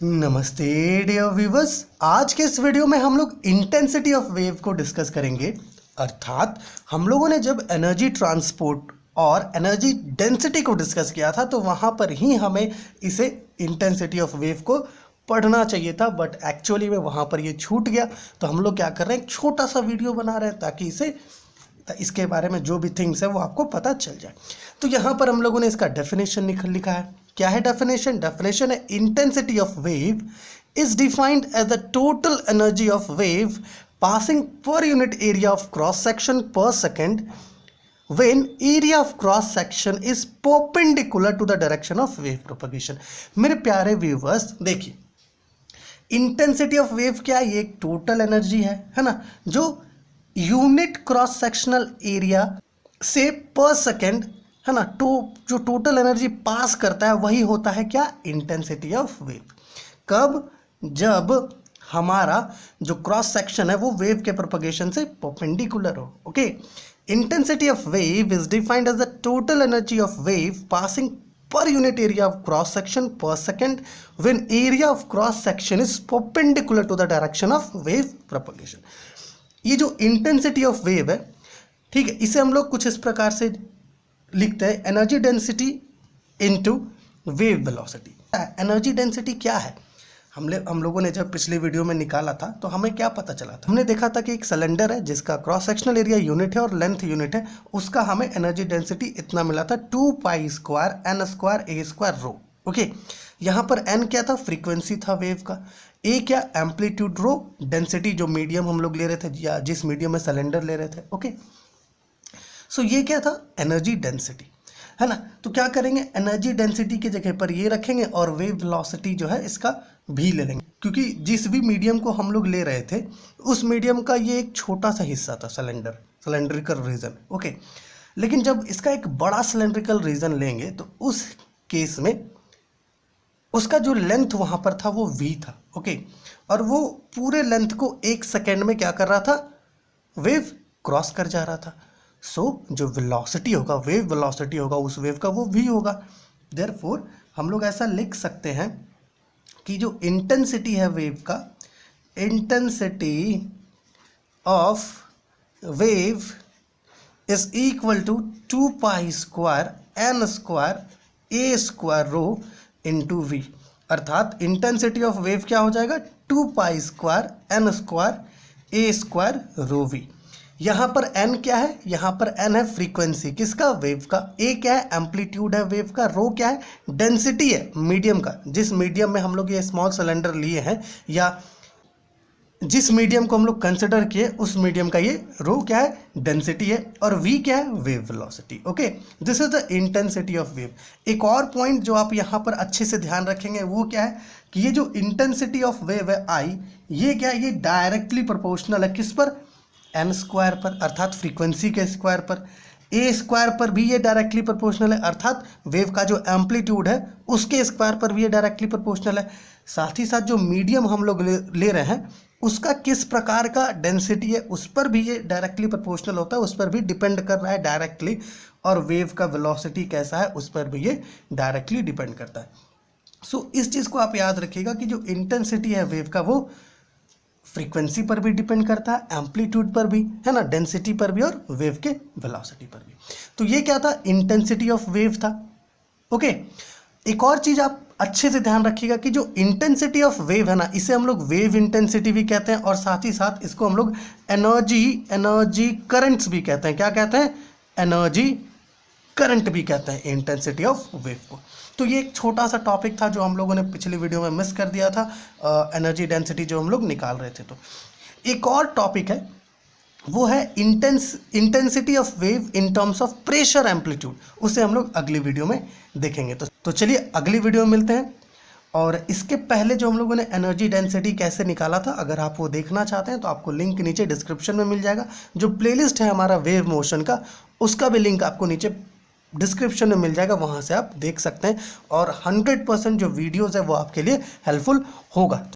नमस्ते dear viewers. आज के इस वीडियो में हम लोग इंटेंसिटी ऑफ वेव को डिस्कस करेंगे। अर्थात हम लोगों ने जब एनर्जी ट्रांसपोर्ट और एनर्जी डेंसिटी को डिस्कस किया था तो वहाँ पर ही हमें इसे इंटेंसिटी ऑफ वेव को पढ़ना चाहिए था, बट एक्चुअली में वहाँ पर ये छूट गया। तो हम लोग क्या कर रहे हैं, एक छोटा सा वीडियो बना रहे हैं ताकि इसके बारे में जो भी थिंग्स है वो आपको पता चल जाए। तो यहाँ पर हम लोगों ने इसका डेफिनेशन लिखा है। क्या है डेफिनेशन? डेफिनेशन है intensity of wave is defined as the total energy of wave passing per unit area of cross section per second when area of cross section is perpendicular to the direction of wave propagation। मेरे प्यारे viewers देखिए, intensity of wave क्या है? ये एक total energy है ना, जो यूनिट क्रॉस सेक्शनल एरिया से पर सेकेंड है ना, जो टोटल एनर्जी पास करता है वही होता है क्या? Intensity of wave. कब? जब हमारा जो क्रॉस सेक्शन है वो वेव के प्रोपगेशन से परपेंडिकुलर हो। Okay, intensity of wave is defined as the total energy of wave passing per unit area of cross section per second when area of cross section is perpendicular to the direction of wave propagation। ये जो intensity of wave है, ठीक है, इसे हम लोग कुछ इस प्रकार से लिखते हैं, energy density into wave velocity. Energy density क्या है? हम लोगों ने जब पिछले वीडियो में निकाला था तो हमें क्या पता चला था? हमने देखा था कि एक सिलेंडर है जिसका क्रॉस सेक्शनल एरिया यूनिट है और लेंथ यूनिट है, उसका हमें एनर्जी डेंसिटी इतना मिला था 2 pi square n square A square row. Okay, यहाँ पर एन क्या था? फ्रीक्वेंसी था वेव का। ए क्या? एम्पलीट्यूड। रो डेंसिटी, जो मीडियम हम लोग ले रहे थे या जिस मीडियम में सिलेंडर ले रहे थे। ओके, सो ये क्या था? एनर्जी डेंसिटी है ना। तो क्या करेंगे, एनर्जी डेंसिटी की जगह पर ये रखेंगे और वेव वेलोसिटी जो है इसका भी ले लेंगे, क्योंकि जिस भी मीडियम को हम लोग ले रहे थे उस मीडियम का ये एक छोटा सा हिस्सा था, सिलेंड्रिकल रीजन। ओके, लेकिन जब इसका एक बड़ा सिलेंड्रिकल रीजन लेंगे तो उस केस में उसका जो लेंथ वहां पर था वो v था। ओके, और वो पूरे लेंथ को 1 सेकेंड में क्या कर रहा था? वेव क्रॉस कर जा रहा था। सो जो वेलोसिटी होगा, वेव वेलोसिटी होगा उस वेव का, वो v होगा। देयरफॉर हम लोग ऐसा लिख सकते हैं कि जो इंटेंसिटी है वेव का, intensity of wave is equal to 2 pi square n square A square rho into v. अर्थात इंटेंसिटी ऑफ वेव क्या हो जाएगा? 2 pi square n square A square rho v. यहाँ पर n क्या है? यहाँ पर n है फ्रीक्वेंसी किसका? वेव का। a क्या है? एम्पलीट्यूड है वेव का। रो क्या है? डेंसिटी है मीडियम का। जिस मीडियम में हम लोग ये स्मॉल सिलेंडर लिए हैं या जिस मीडियम को हम लोग कंसिडर किए उस मीडियम का ये रो क्या है? डेंसिटी है। और v क्या है? Wave velocity. Okay, this is the intensity of wave. एक और पॉइंट जो आप यहाँ पर अच्छे से ध्यान रखेंगे वो क्या है कि ये जो इंटेंसिटी ऑफ वेव है I, ये क्या है? ये डायरेक्टली प्रोपोर्शनल है किस पर? एन स्क्वायर पर, अर्थात फ्रीक्वेंसी के स्क्वायर पर। ए स्क्वायर पर भी ये डायरेक्टली प्रोपोर्शनल है, अर्थात वेव का जो एम्पलीट्यूड है उसके स्क्वायर पर भी ये डायरेक्टली प्रोपोर्शनल है। साथ ही साथ जो मीडियम हम लोग ले रहे हैं उसका किस प्रकार का डेंसिटी है उस पर भी ये डायरेक्टली प्रोपोर्शनल होता है, उस पर भी डिपेंड कर रहा है डायरेक्टली। और वेव का वेलोसिटी कैसा है उस पर भी ये डायरेक्टली डिपेंड करता है। सो इस चीज़ को आप याद रखिएगा कि जो इंटेंसिटी है वेव का वो फ्रीक्वेंसी पर भी डिपेंड करता है, एम्पलीट्यूड पर भी है ना, डेंसिटी पर भी और वेव के वेलोसिटी पर भी। तो ये क्या था? इंटेंसिटी ऑफ वेव था। ओके, एक और चीज आप अच्छे से ध्यान रखिएगा कि जो इंटेंसिटी ऑफ वेव है ना, इसे हम लोग वेव इंटेंसिटी भी कहते हैं और साथ ही साथ इसको हम लोग एनर्जी करंट्स भी कहते हैं। क्या कहते हैं? एनर्जी करंट भी कहते हैं इंटेंसिटी ऑफ वेव को। तो ये एक छोटा सा टॉपिक था जो हम लोगों ने पिछले वीडियो में मिस कर दिया था, एनर्जी डेंसिटी जो हम लोग निकाल रहे थे। तो एक और टॉपिक है वो है intensity of wave in terms of pressure amplitude, उसे हम लोग अगली वीडियो में देखेंगे। तो चलिए अगली वीडियो में मिलते हैं। और इसके पहले जो हम लोगों ने एनर्जी डेंसिटी कैसे निकाला था, अगर आप वो देखना चाहते हैं तो आपको लिंक नीचे डिस्क्रिप्शन में मिल जाएगा। जो प्लेलिस्ट है हमारा वेव मोशन का, उसका भी लिंक आपको नीचे डिस्क्रिप्शन में मिल जाएगा, वहाँ से आप देख सकते हैं। और 100% जो वीडियोज़ है वो आपके लिए हेल्पफुल होगा।